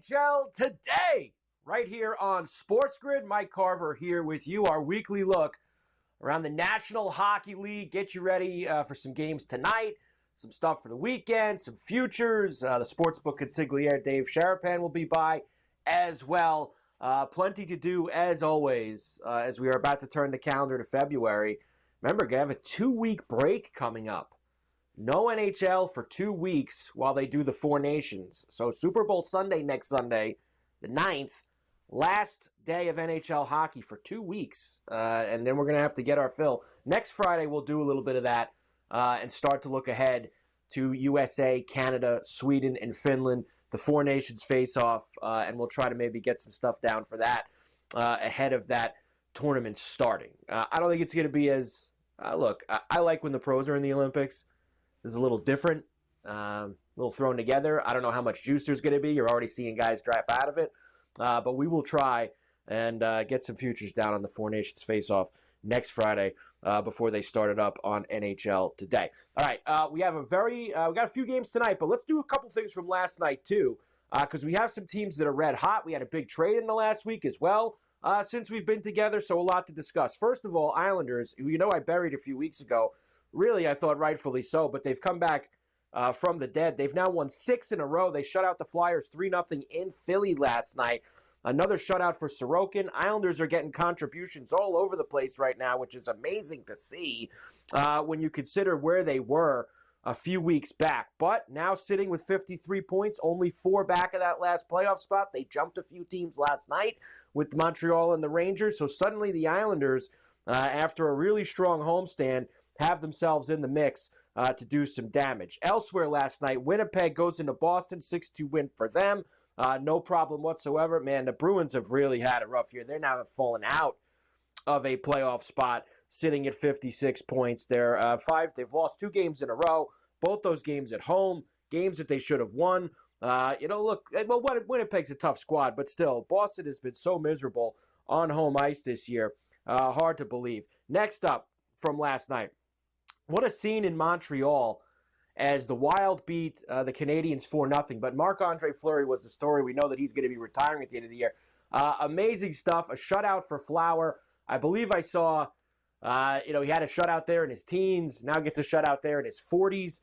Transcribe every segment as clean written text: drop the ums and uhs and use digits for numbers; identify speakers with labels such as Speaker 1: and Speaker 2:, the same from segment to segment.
Speaker 1: NHL today, right here on SportsGrid. Mike Carver here with you, our weekly look around the National Hockey League. Get you ready for some games tonight, some stuff for the weekend, some futures. The sportsbook consigliere Dave Sharapan will be by as well. Plenty to do as always as we are about to turn the calendar to February. Remember, we have a 2-week break coming up. No NHL for 2 weeks while they do the Four Nations. So Super Bowl Sunday next Sunday, the 9th, last day of NHL hockey for 2 weeks. And then we're going to have to get our fill. Next Friday, we'll do a little bit of that and start to look ahead to USA, Canada, Sweden, and Finland. The Four Nations face-off, and we'll try to maybe get some stuff down for that ahead of that tournament starting. I don't think it's going to be as... look, I like when the pros are in the Olympics. This is a little different, a little thrown together. I don't know how much juice there's going to be. You're already seeing guys drop out of it. But we will try and get some futures down on the Four Nations face-off next Friday before they start it up on NHL today. All right, we have we got a few games tonight, but let's do a couple things from last night too, because we have some teams that are red hot. We had a big trade in the last week as well since we've been together, so a lot to discuss. First of all, Islanders, who I buried a few weeks ago. Really, I thought rightfully so, but they've come back from the dead. They've now won 6 in a row. They shut out the Flyers 3-0 in Philly last night. Another shutout for Sorokin. Islanders are getting contributions all over the place right now, which is amazing to see when you consider where they were a few weeks back. But now sitting with 53 points, only 4 back of that last playoff spot. They jumped a few teams last night with Montreal and the Rangers. So suddenly the Islanders, after a really strong homestand, have themselves in the mix to do some damage. Elsewhere last night, Winnipeg goes into Boston, 6-2 win for them. No problem whatsoever. Man, the Bruins have really had a rough year. They're now fallen out of a playoff spot, sitting at 56 points. They've lost 2 games in a row, both those games at home, games that they should have won. Winnipeg's a tough squad, but still, Boston has been so miserable on home ice this year. Hard to believe. Next up from last night, what a scene in Montreal as the Wild beat the Canadiens 4-0. But Marc-Andre Fleury was the story. We know that he's going to be retiring at the end of the year. Amazing stuff. A shutout for Flower. I believe I saw, he had a shutout there in his teens. Now gets a shutout there in his 40s.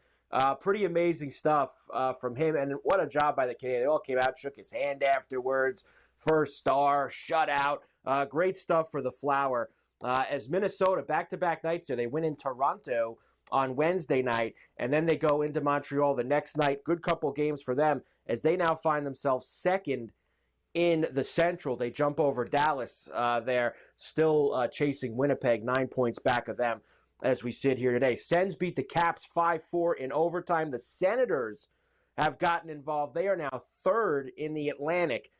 Speaker 1: Pretty amazing stuff from him. And what a job by the Canadiens. They all came out, shook his hand afterwards. First star, shutout. Great stuff for the Flower. As Minnesota, back-to-back nights there, they win in Toronto on Wednesday night, and then they go into Montreal the next night. Good couple games for them as they now find themselves second in the Central. They jump over Dallas there, still chasing Winnipeg, 9 points back of them as we sit here today. Sens beat the Caps 5-4 in overtime. The Senators have gotten involved. They are now third in the Atlantic.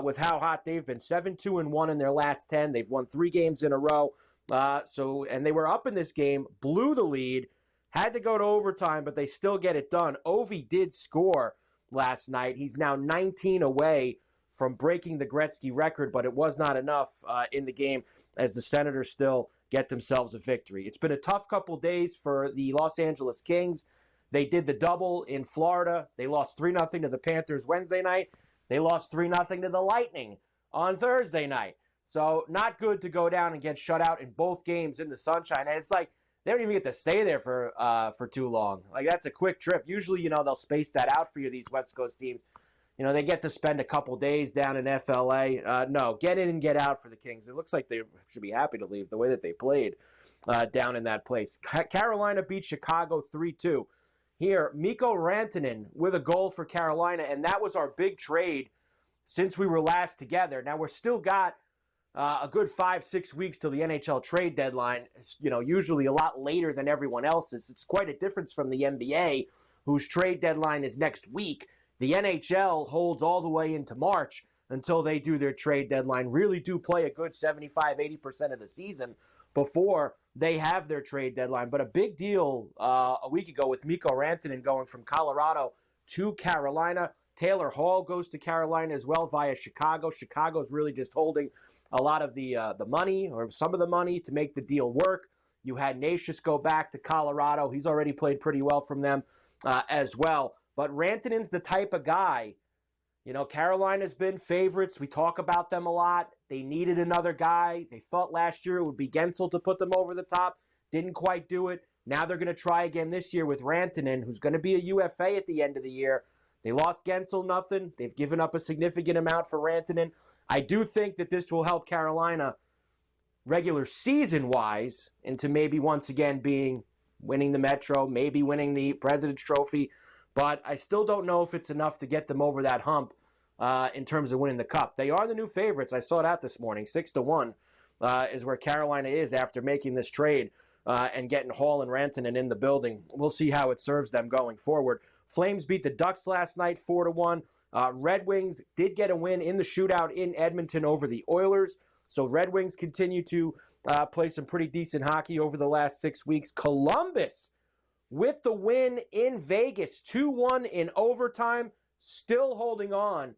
Speaker 1: With how hot they've been, 7-2-1 in their last 10. They've won 3 games in a row. And they were up in this game, blew the lead, had to go to overtime, but they still get it done. Ovi did score last night. He's now 19 away from breaking the Gretzky record, but it was not enough in the game as the Senators still get themselves a victory. It's been a tough couple days for the Los Angeles Kings. They did the double in Florida. They lost 3-0 to the Panthers Wednesday night. They lost 3-0 to the Lightning on Thursday night. So not good to go down and get shut out in both games in the sunshine. And it's like they don't even get to stay there for too long. Like, that's a quick trip. Usually, they'll space that out for you, these West Coast teams. They get to spend a couple days down in FLA. No, get in and get out for the Kings. It looks like they should be happy to leave the way that they played down in that place. Carolina beat Chicago 3-2. Here, Mikko Rantanen with a goal for Carolina, and that was our big trade since we were last together. Now, we're still got a good 5-6 weeks till the NHL trade deadline, usually a lot later than everyone else's. It's quite a difference from the NBA, whose trade deadline is next week. The NHL holds all the way into March until they do their trade deadline, really do play a good 75-80% of the season before they have their trade deadline. But a big deal a week ago with Mikko Rantanen going from Colorado to Carolina. Taylor Hall goes to Carolina as well via Chicago. Chicago's really just holding a lot of the money, or some of the money, to make the deal work. You had Nashis go back to Colorado. He's already played pretty well from them as well. But Rantanen's the type of guy, Carolina's been favorites. We talk about them a lot. They needed another guy. They thought last year it would be Gensel to put them over the top. Didn't quite do it. Now they're going to try again this year with Rantanen, who's going to be a UFA at the end of the year. They lost Gensel, nothing. They've given up a significant amount for Rantanen. I do think that this will help Carolina regular season-wise into maybe once again winning the Metro, maybe winning the President's Trophy. But I still don't know if it's enough to get them over that hump in terms of winning the Cup. They are the new favorites. I saw that this morning. 6-1 is where Carolina is after making this trade and getting Hall and Rantanen in the building. We'll see how it serves them going forward. Flames beat the Ducks last night 4-1. Red Wings did get a win in the shootout in Edmonton over the Oilers. So Red Wings continue to play some pretty decent hockey over the last 6 weeks. Columbus with the win in Vegas, 2-1 in overtime, still holding on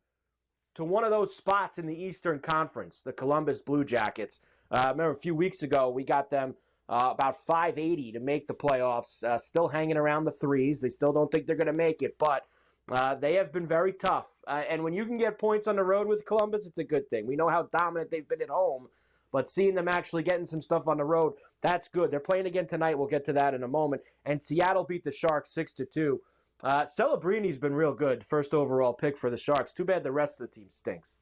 Speaker 1: to one of those spots in the Eastern Conference, the Columbus Blue Jackets. Remember a few weeks ago, we got them about .580 to make the playoffs, still hanging around the threes. They still don't think they're going to make it, but they have been very tough. And when you can get points on the road with Columbus, it's a good thing. We know how dominant they've been at home, but seeing them actually getting some stuff on the road, that's good. They're playing again tonight. We'll get to that in a moment. And Seattle beat the Sharks 6-2. Celebrini's been real good, first overall pick for the Sharks. Too bad the rest of the team stinks.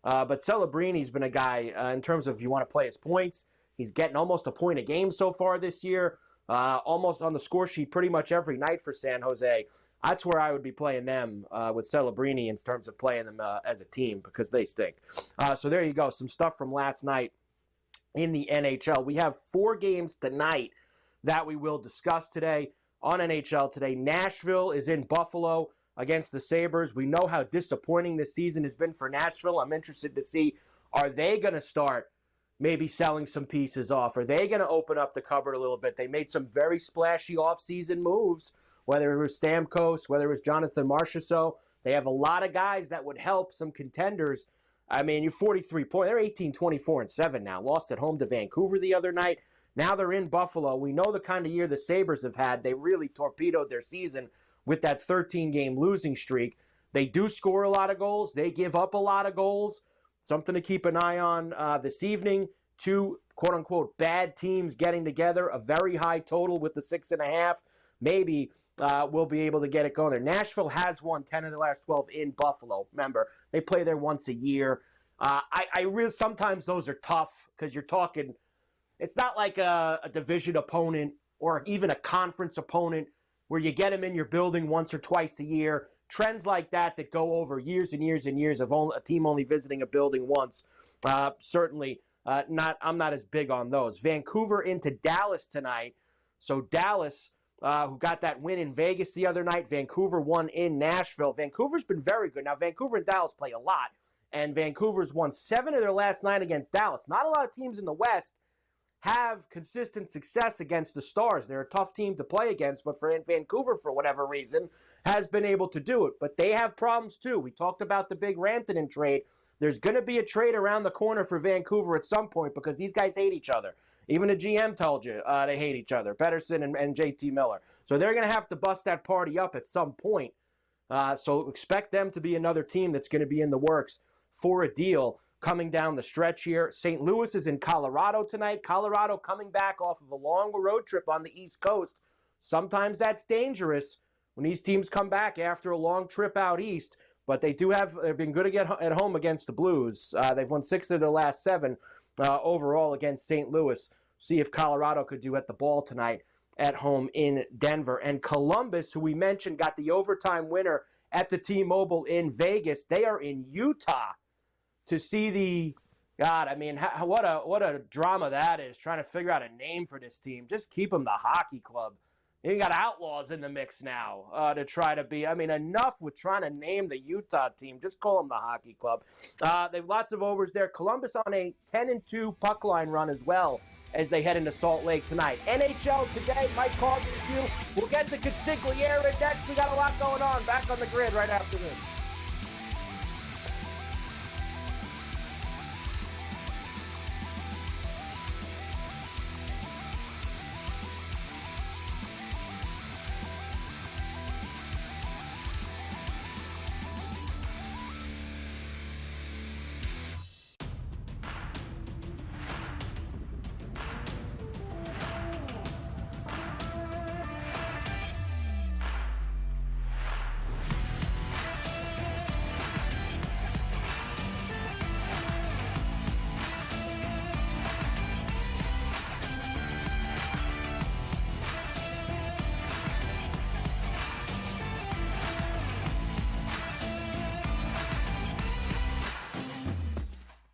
Speaker 1: But Celebrini's been a guy, in terms of if you want to play his points, he's getting almost a point a game so far this year, almost on the score sheet pretty much every night for San Jose. That's where I would be playing them with Celebrini in terms of playing them as a team because they stink. So there you go, some stuff from last night in the NHL. We have 4 games tonight that we will discuss today on NHL today. Nashville is in Buffalo against the Sabres. We know how disappointing this season has been for Nashville. I'm interested to see, are they going to start maybe selling some pieces off? Are they going to open up the cupboard a little bit? They made some very splashy offseason moves, whether it was Stamkos, whether it was Jonathan Marchessault. They have a lot of guys that would help some contenders. I mean, you're 43 points. They're 18-24-7 now. Lost at home to Vancouver the other night. Now they're in Buffalo. We know the kind of year the Sabres have had. They really torpedoed their season with that 13-game losing streak. They do score a lot of goals. They give up a lot of goals. Something to keep an eye on this evening. 2 quote-unquote bad teams getting together. A very high total with the 6.5. Maybe we'll be able to get it going there. Nashville has won 10 of the last 12 in Buffalo. Remember, they play there once a year. I really sometimes those are tough because you're talking. It's not like a division opponent or even a conference opponent where you get them in your building once or twice a year. Trends like that go over years and years and years of a team only visiting a building once. Certainly not. I'm not as big on those. Vancouver into Dallas tonight. So Dallas, who got that win in Vegas the other night. Vancouver won in Nashville. Vancouver's been very good. Now, Vancouver and Dallas play a lot, and Vancouver's won 7 of their last 9 against Dallas. Not a lot of teams in the West have consistent success against the Stars. They're a tough team to play against, but for Vancouver, for whatever reason, has been able to do it. But they have problems, too. We talked about the big Rantanen trade. There's going to be a trade around the corner for Vancouver at some point because these guys hate each other. Even the GM told you they hate each other, Pedersen and JT Miller. So they're going to have to bust that party up at some point. So expect them to be another team that's going to be in the works for a deal coming down the stretch here. St. Louis is in Colorado tonight. Colorado coming back off of a long road trip on the East Coast. Sometimes that's dangerous when these teams come back after a long trip out east. But they've been good at home against the Blues. They've won 6 of their last 7 overall against St. Louis. See if Colorado could do at the ball tonight at home in Denver. And Columbus, who we mentioned, got the overtime winner at the T-Mobile in Vegas. They are in Utah to see the God. I mean, what a drama that is, trying to figure out a name for this team. Just keep them the Hockey Club. You got Outlaws in the mix now to try to be. I mean, enough with trying to name the Utah team. Just call them the Hockey Club. They have lots of overs there. Columbus on a 10-2 puck line run as well as they head into Salt Lake tonight. NHL today, Mike Carver with you. We'll get the Consigliere next. We got a lot going on. Back on the grid right after this.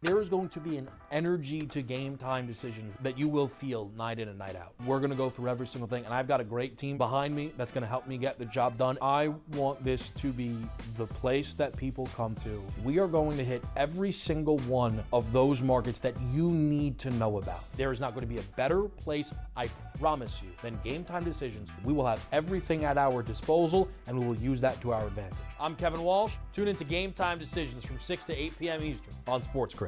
Speaker 2: There is going to be an energy to game time decisions that you will feel night in and night out. We're going to go through every single thing, and I've got a great team behind me that's going to help me get the job done. I want this to be the place that people come to. We are going to hit every single one of those markets that you need to know about. There is not going to be a better place, I promise you, than Game Time Decisions. We will have everything at our disposal, and we will use that to our advantage. I'm Kevin Walsh. Tune into Game Time Decisions from 6 to 8 p.m. Eastern on SportsGrid.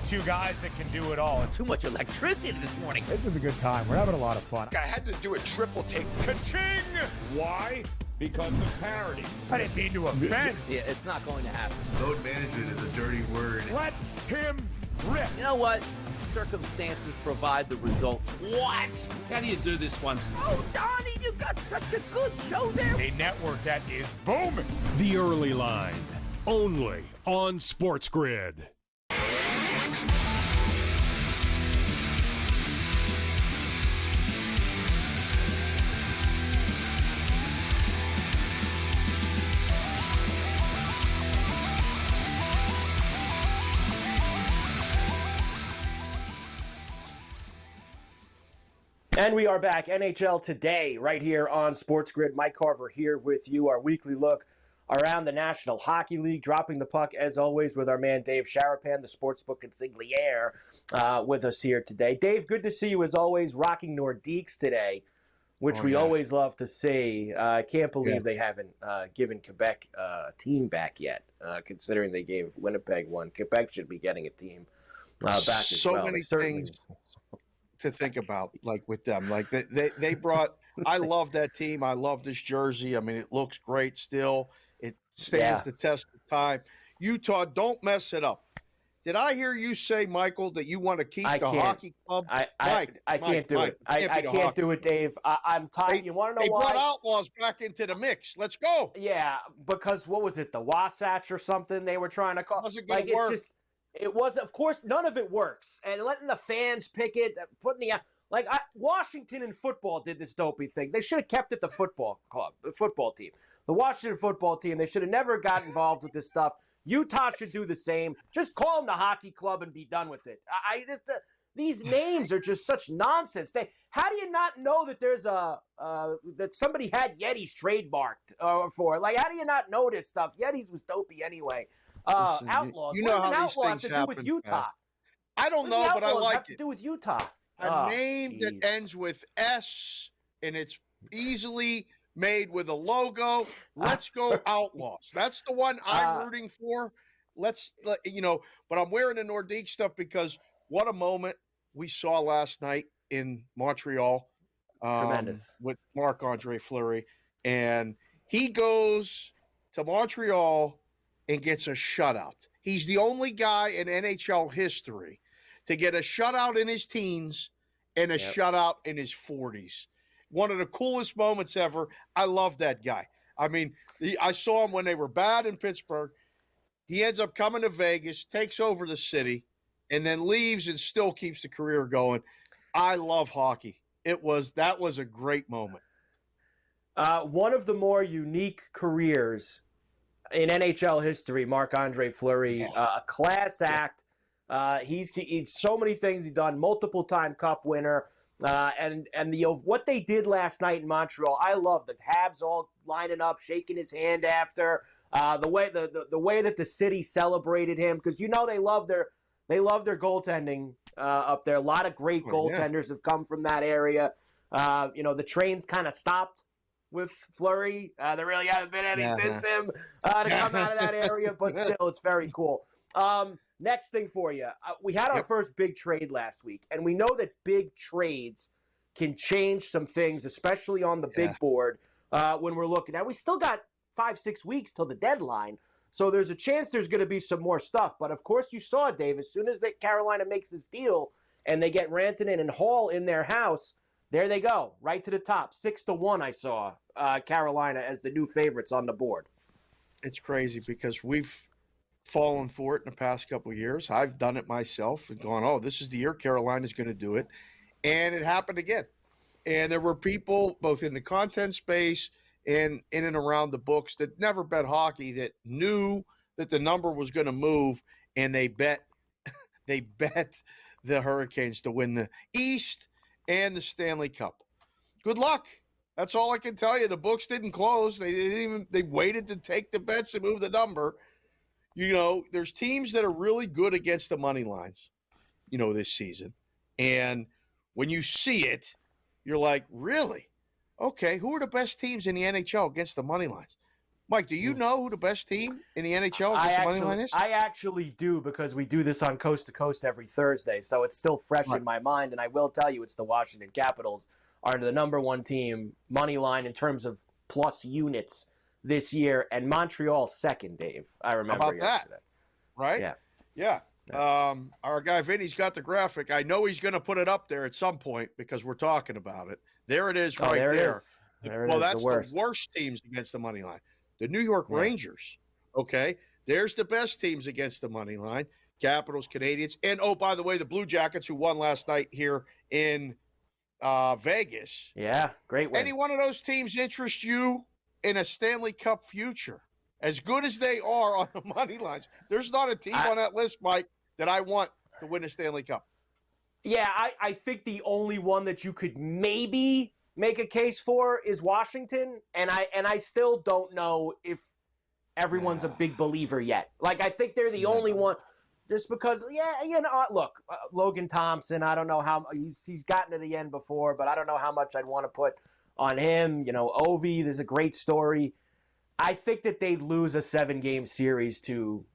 Speaker 3: Two guys that can do it all.
Speaker 4: Too much electricity this morning.
Speaker 3: This is a good time. We're having a lot of fun.
Speaker 5: I had to do a triple take.
Speaker 3: Ka-ching!
Speaker 5: Why? Because of parity.
Speaker 3: I didn't mean to offend.
Speaker 4: Yeah, it's not going to happen.
Speaker 6: Load management is a dirty word.
Speaker 3: Let him rip.
Speaker 4: You know what? Circumstances provide the results.
Speaker 5: What? How do you do this once?
Speaker 4: Oh, Donnie, you got such a good show there.
Speaker 3: A network that is booming.
Speaker 7: The Early Line, only on SportsGrid.
Speaker 1: And we are back, NHL Today, right here on SportsGrid. Mike Carver here with you, our weekly look around the National Hockey League, dropping the puck, as always, with our man Dave Sharapan, the sportsbook consigliere, with us here today. Dave, good to see you, as always, rocking Nordiques today, which we always love to see. I can't believe they haven't given Quebec a team back yet, considering they gave Winnipeg one. Quebec should be getting a team back as
Speaker 8: so
Speaker 1: well.
Speaker 8: Many things to think about, like with them. Like they brought – I love that team. I love this jersey. I mean, it looks great still. It stands the test of time. Utah, don't mess it up. Did I hear you say, Michael, that you want to keep the hockey club?
Speaker 1: I can't do it. I can't do it, Dave. I'm tired. You want to know why?
Speaker 8: They brought Outlaws back into the mix. Let's go.
Speaker 1: Yeah, because what was it, the Wasatch or something they were trying to call?
Speaker 8: Wasn't going to work.
Speaker 1: It wasn't. Of course, none of it works. And letting the fans pick it, putting the Washington in football did this dopey thing. They should have kept it the football club, the football team, the Washington football team. They should have never got involved with this stuff. Utah should do the same. Just call them the hockey club and be done with it. These names are just such nonsense. How do you not know that there's that somebody had Yetis trademarked for? Like, how do you not know this stuff? Yetis was dopey anyway. Outlaws.
Speaker 8: You know
Speaker 1: what
Speaker 8: how
Speaker 1: does an outlaw have to do with Utah?
Speaker 8: I don't know, but I like
Speaker 1: have to do with Utah?
Speaker 8: A name that ends with S, and it's easily made with a logo. Let's go Outlaws. That's the one I'm rooting for. But I'm wearing the Nordique stuff because what a moment we saw last night in Montreal.
Speaker 1: Tremendous.
Speaker 8: With Marc-Andre Fleury. And he goes to Montreal and gets a shutout. He's the only guy in NHL history to get a shutout in his teens and a shutout in his 40s. One of the coolest moments ever. I love that guy. I mean, I saw him when they were bad in Pittsburgh. He ends up coming to Vegas, takes over the city, and then leaves and still keeps the career going. I love hockey. That was a great moment.
Speaker 1: One of the more unique careers in NHL history, Marc-Andre Fleury, a class act. He's so many things he's done, multiple-time Cup winner, and what they did last night in Montreal. I love the Habs all lining up, shaking his hand after the way that the city celebrated him, because they love their goaltending up there. A lot of great goaltenders have come from that area. The trains kind of stopped with Fleury. There really haven't been any since him to come out of that area, but still, it's very cool. Next thing for you. We had our first big trade last week, and we know that big trades can change some things, especially on the big board when we're looking. Now, we still got 5-6 weeks till the deadline, So there's a chance there's going to be some more stuff. But, of course, you saw, Dave, as soon as Carolina makes this deal and they get Rantanen and Hall in their house, there they go, right to the top. 6-1, I saw Carolina as the new favorites on the board.
Speaker 8: It's crazy because we've fallen for it in the past couple of years. I've done it myself and gone, oh, this is the year Carolina's going to do it. And it happened again. And there were people both in the content space and in and around the books that never bet hockey that knew that the number was going to move, and they bet the Hurricanes to win the East and the Stanley Cup. Good luck. That's all I can tell you. The books didn't close. They waited to take the bets and move the number. You know, there's teams that are really good against the money lines, you know, this season. And when you see it, you're like, really? Okay, who are the best teams in the NHL against the money lines? Mike, do you know who the best team in the NHL against the money line is?
Speaker 1: I actually do, because we do this on Coast to Coast every Thursday, so it's still fresh in my mind. And I will tell you, it's the Washington Capitals are the number one team money line in terms of plus units this year, and Montreal second, Dave. I remember.
Speaker 8: How about
Speaker 1: yesterday.
Speaker 8: that? Right? Yeah. Our guy Vinny's got the graphic. I know he's going to put it up there at some point because we're talking about it. There it is, right there.
Speaker 1: It is.
Speaker 8: That's the worst teams against the money line. The New York Rangers, okay? There's the best teams against the money line. Capitals, Canadiens, and, oh, by the way, the Blue Jackets, who won last night here in Vegas.
Speaker 1: Yeah, great win.
Speaker 8: Any one of those teams interest you in a Stanley Cup future? As good as they are on the money lines, there's not a team on that list, Mike, that I want to win a Stanley Cup.
Speaker 1: Yeah, I think the only one that you could maybe make a case for is Washington, and I still don't know if everyone's a big believer yet. Like, I think they're the only one, just because, look, Logan Thompson, I don't know how he's gotten to the end before, but I don't know how much I'd want to put on him. You know, Ovi, there's a great story. I think that they'd lose a 7-game series to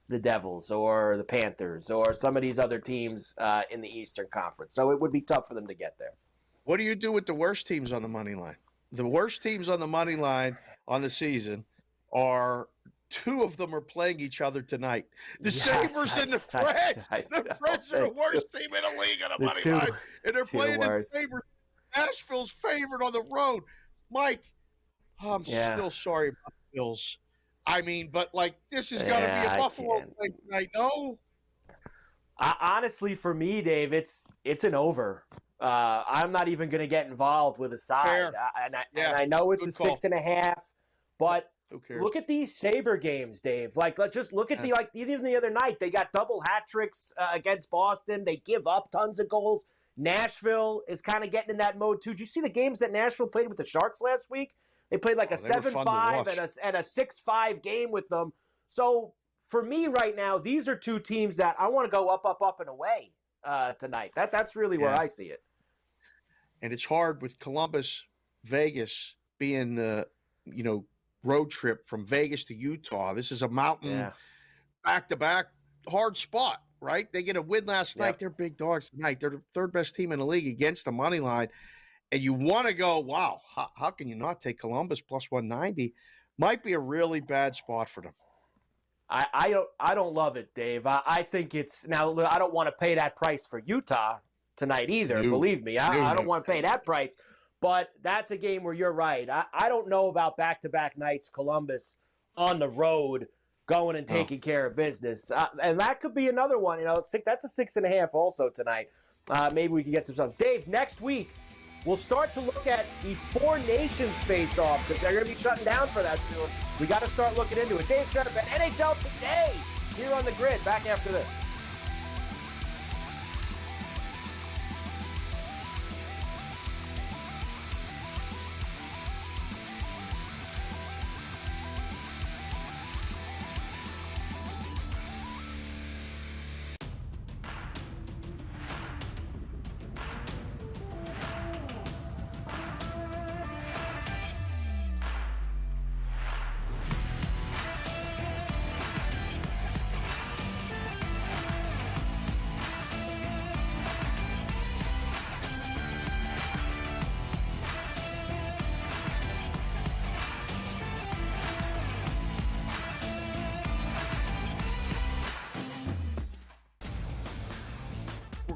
Speaker 1: the Devils or the Panthers or some of these other teams in the Eastern Conference. So it would be tough for them to get there.
Speaker 8: What do you do with the worst teams on the money line? The worst teams on the money line on the season are two of them are playing each other tonight. The Sabres and the Preds. The Preds are the worst team in the league on the money line. And they're playing the Sabres. Nashville's favored on the road. Mike, I'm still sorry about the Bills. I mean, but, like, this is going to be a Buffalo thing tonight, no?
Speaker 1: Honestly, for me, Dave, it's an over. I'm not even going to get involved with a side. And I know it's a 6.5, but look at these Sabre games, Dave. Like, let's just look at even the other night, they got double hat tricks against Boston. They give up tons of goals. Nashville is kind of getting in that mode, too. Did you see the games that Nashville played with the Sharks last week? They played like a 7-5 and a 6-5 game with them. So for me right now, these are two teams that I want to go up, and away tonight. That's really where I see it.
Speaker 8: And it's hard with Columbus, Vegas being the road trip from Vegas to Utah. This is a mountain back-to-back hard spot, right? They get a win last night. They're big dogs tonight. They're the third best team in the league against the money line. And you want to go, wow, how can you not take Columbus plus 190? Might be a really bad spot for them.
Speaker 1: I don't love it, Dave. I think it's now. I don't want to pay that price for Utah tonight either. Believe me, I don't want to pay that price. But that's a game where you're right. I don't know about back-to-back nights, Columbus on the road going and taking care of business, and that could be another one. That's a 6.5 also tonight. Maybe we can get some stuff. Dave, next week, we'll start to look at the Four Nations face-off because they're going to be shutting down for that soon. We got to start looking into it. Dave Sharapan, NHL Today, here on the Grid. Back after this.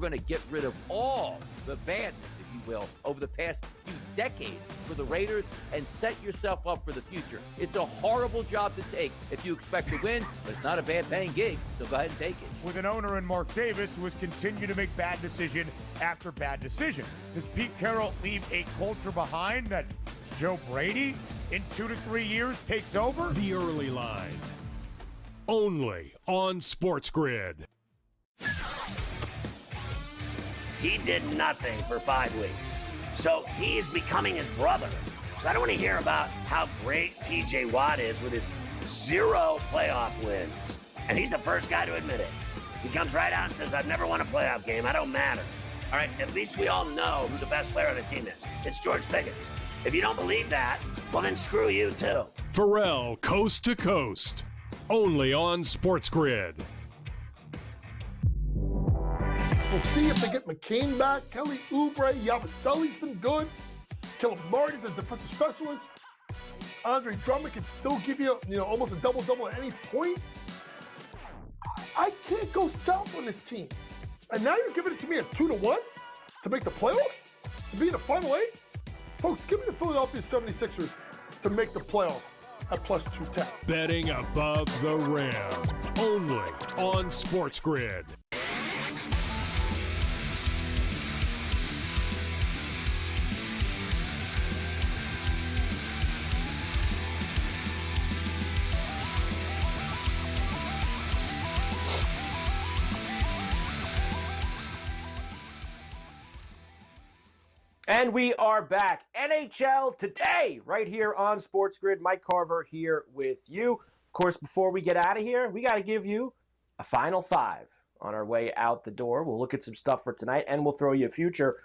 Speaker 4: going to get rid of all the badness, if you will, over the past few decades for the Raiders and set yourself up for the future. It's a horrible job to take if you expect to win, but it's not a bad paying gig, so go ahead and take it.
Speaker 3: With an owner in Mark Davis who has continued to make bad decision after bad decision. Does Pete Carroll leave a culture behind that Joe Brady in 2 to 3 years takes over?
Speaker 7: The Early Line. Only on SportsGrid.
Speaker 9: He did nothing for 5 weeks. So he's becoming his brother. So I don't want to hear about how great TJ Watt is with his 0 playoff wins. And he's the first guy to admit it. He comes right out and says, I've never won a playoff game. I don't matter. All right, at least we all know who the best player on the team is. It's George Pickens. If you don't believe that, well, then screw you, too.
Speaker 7: Pharrell, Coast to Coast. Only on SportsGrid.
Speaker 10: We'll see if they get McCain back. Kelly Oubre, Yabusele's been good. Caleb Martin's a defensive specialist. Andre Drummond can still give you, almost a double-double at any point. I can't go south on this team. And now you're giving it to me at 2-1 to make the playoffs? To be in the Final 8? Folks, give me the Philadelphia 76ers to make the playoffs at plus 210.
Speaker 7: Betting above the rim. Only on SportsGrid.
Speaker 1: And we are back. NHL today, right here on SportsGrid. Mike Carver here with you. Of course, before we get out of here, we got to give you a final 5 on our way out the door. We'll look at some stuff for tonight, and we'll throw you a future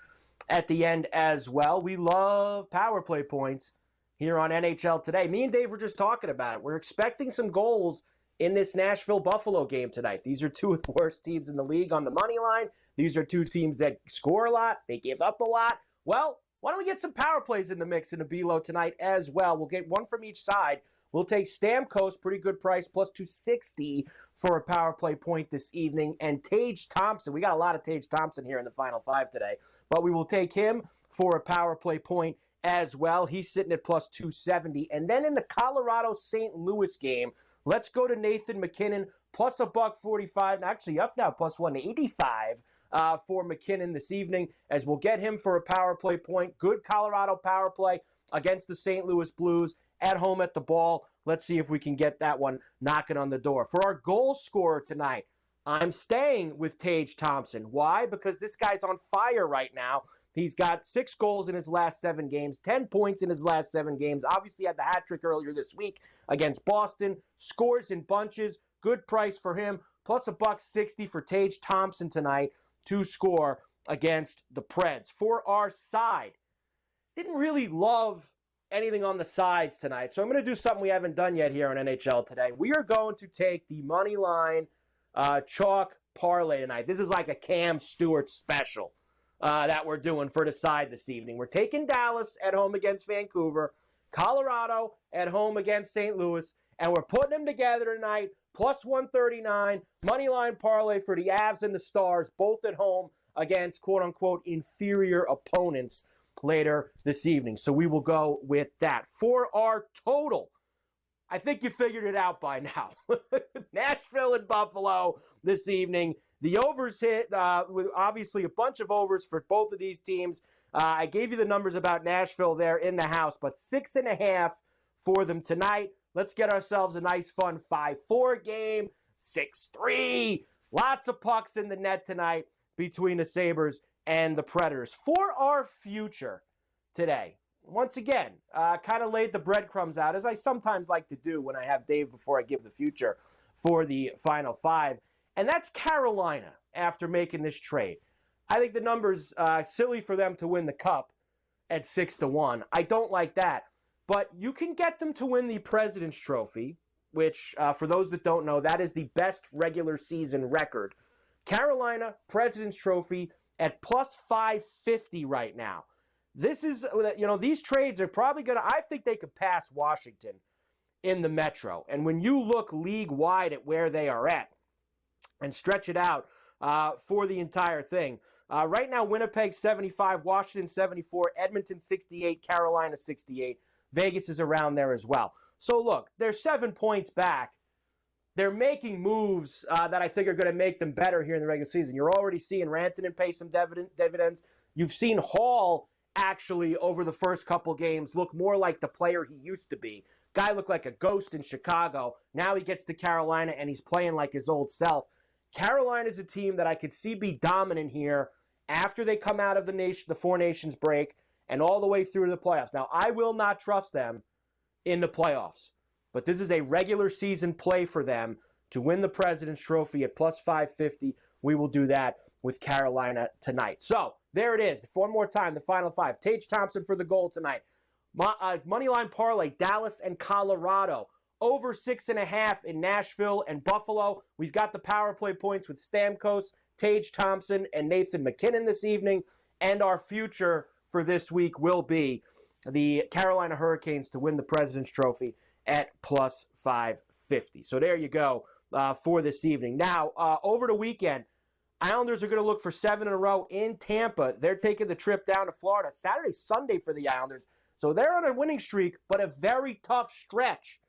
Speaker 1: at the end as well. We love power play points here on NHL today. Me and Dave were just talking about it. We're expecting some goals in this Nashville-Buffalo game tonight. These are 2 of the worst teams in the league on the money line. These are 2 teams that score a lot. They give up a lot. Well, why don't we get some power plays in the mix in the B-Lo tonight as well? We'll get one from each side. We'll take Stamkos, pretty good price, plus 260 for a power play point this evening. And Tage Thompson, we got a lot of Tage Thompson here in the final 5 today, but we will take him for a power play point as well. He's sitting at plus 270. And then in the Colorado-St. Louis game, let's go to Nathan MacKinnon, plus $1.45, actually up now, plus 185. For McKinnon this evening, as we'll get him for a power play point. Good Colorado power play against the St. Louis Blues at home at the ball. Let's see if we can get that one knocking on the door. For our goal scorer tonight, I'm staying with Tage Thompson. Why? Because this guy's on fire right now. He's got 6 goals in his last 7 games, 10 points in his last 7 games. Obviously had the hat trick earlier this week against Boston. Scores in bunches. Good price for him. Plus $1.60 for Tage Thompson tonight to score against the Preds. For our side, didn't really love anything on the sides tonight, so I'm going to do something we haven't done yet here on NHL today. We are going to take the money line chalk parlay tonight. This is like a Cam Stewart special that we're doing for the side this evening. We're taking Dallas at home against Vancouver, Colorado at home against St. Louis, and we're putting them together tonight. Plus 139, money line parlay for the Avs and the Stars, both at home against quote-unquote inferior opponents later this evening. So we will go with that. For our total, I think you figured it out by now. Nashville and Buffalo this evening. The overs hit with obviously a bunch of overs for both of these teams. I gave you the numbers about Nashville there in the house, but 6.5 for them tonight. Let's get ourselves a nice, fun 5-4 game, 6-3. Lots of pucks in the net tonight between the Sabres and the Predators. For our future today, once again, kind of laid the breadcrumbs out, as I sometimes like to do when I have Dave before I give the future for the final 5. And that's Carolina after making this trade. I think the number's silly for them to win the Cup at 6-1. I don't like that. But you can get them to win the President's Trophy, which, for those that don't know, that is the best regular season record. Carolina, President's Trophy at plus 550 right now. This is, these trades are probably going to, I think they could pass Washington in the Metro. And when you look league-wide at where they are at and stretch it out for the entire thing. Right now, Winnipeg 75, Washington 74, Edmonton 68, Carolina 68. Vegas is around there as well. So look, they're 7 points back. They're making moves that I think are going to make them better here in the regular season. You're already seeing Rantanen pay some dividends. You've seen Hall actually over the first couple games look more like the player he used to be. Guy looked like a ghost in Chicago. Now he gets to Carolina and he's playing like his old self. Carolina's a team that I could see be dominant here after they come out of the Four Nations break and all the way through to the playoffs. Now, I will not trust them in the playoffs, but this is a regular season play for them to win the President's Trophy at plus 550. We will do that with Carolina tonight. So there it is. One more time, the final five. Tage Thompson for the goal tonight. Moneyline parlay, Dallas and Colorado. Over 6.5 in Nashville and Buffalo. We've got the power play points with Stamkos, Tage Thompson, and Nathan McKinnon this evening. And our future for this week will be the Carolina Hurricanes to win the President's Trophy at plus 550. So there you go for this evening. Now, over the weekend, Islanders are going to look for 7 in a row in Tampa. They're taking the trip down to Florida. Saturday, Sunday for the Islanders. So they're on a winning streak, but a very tough stretch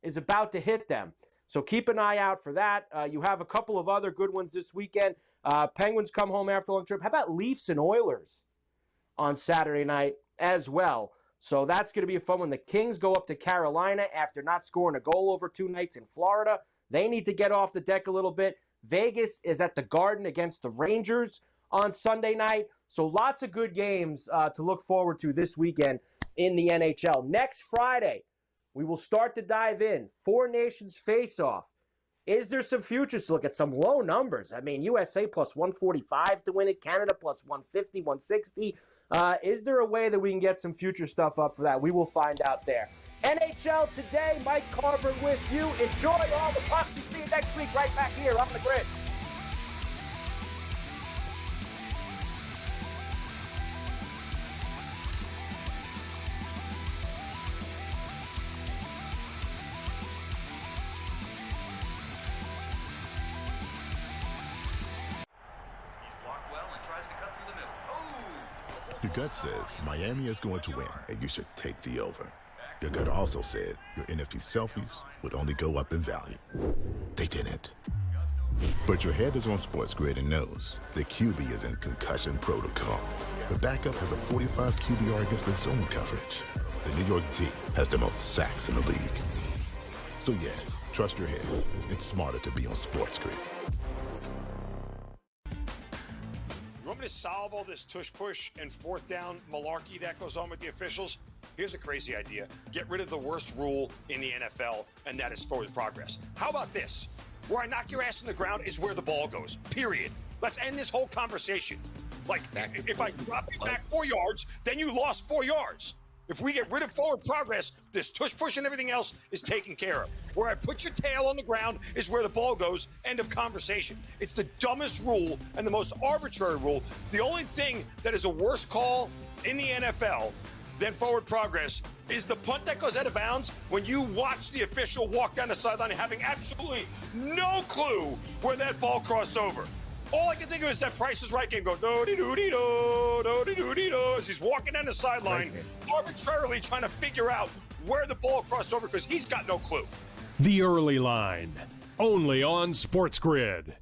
Speaker 1: is about to hit them. So keep an eye out for that. You have a couple of other good ones this weekend. Penguins come home after a long trip. How about Leafs and Oilers on Saturday night as well? So that's going to be a fun one. The Kings go up to Carolina after not scoring a goal over 2 nights in Florida. They need to get off the deck a little bit. Vegas is at the Garden against the Rangers on Sunday night. So lots of good games to look forward to this weekend in the NHL. Next Friday, we will start to dive in. Four Nations face-off. Is there some futures to look at? Some low numbers. I mean, USA plus 145 to win it. Canada plus 150, 160. Is there a way that we can get some future stuff up for that? We will find out there. NHL Today, Mike Carver with you. Enjoy all the pucks. We'll see you next week right back here on the grid.
Speaker 11: Your gut says Miami is going to win, and you should take the over. Your gut also said your NFT selfies would only go up in value. They didn't. But your head is on SportsGrid and knows the QB is in concussion protocol. The backup has a 45 QBR against the zone coverage. The New York D has the most sacks in the league. So yeah, trust your head. It's smarter to be on SportsGrid.
Speaker 3: You want me to solve all this tush-push and fourth down malarkey that goes on with the officials? Here's a crazy idea. Get rid of the worst rule in the NFL, and that is forward progress. How about this? Where I knock your ass in the ground is where the ball goes, period. Let's end this whole conversation. Like, if I drop you back 4 yards, then you lost 4 yards. If we get rid of forward progress, this tush-push and everything else is taken care of. Where I put your tail on the ground is where the ball goes. End of conversation. It's the dumbest rule and the most arbitrary rule. The only thing that is a worse call in the NFL than forward progress is the punt that goes out of bounds when you watch the official walk down the sideline having absolutely no clue where that ball crossed over. All I can think of is that Price is Right game go do-de-do-de-do, do-de-do-de-do, as he's walking down the sideline, arbitrarily trying to figure out where the ball crossed over because he's got no clue.
Speaker 7: The Early Line, only on SportsGrid.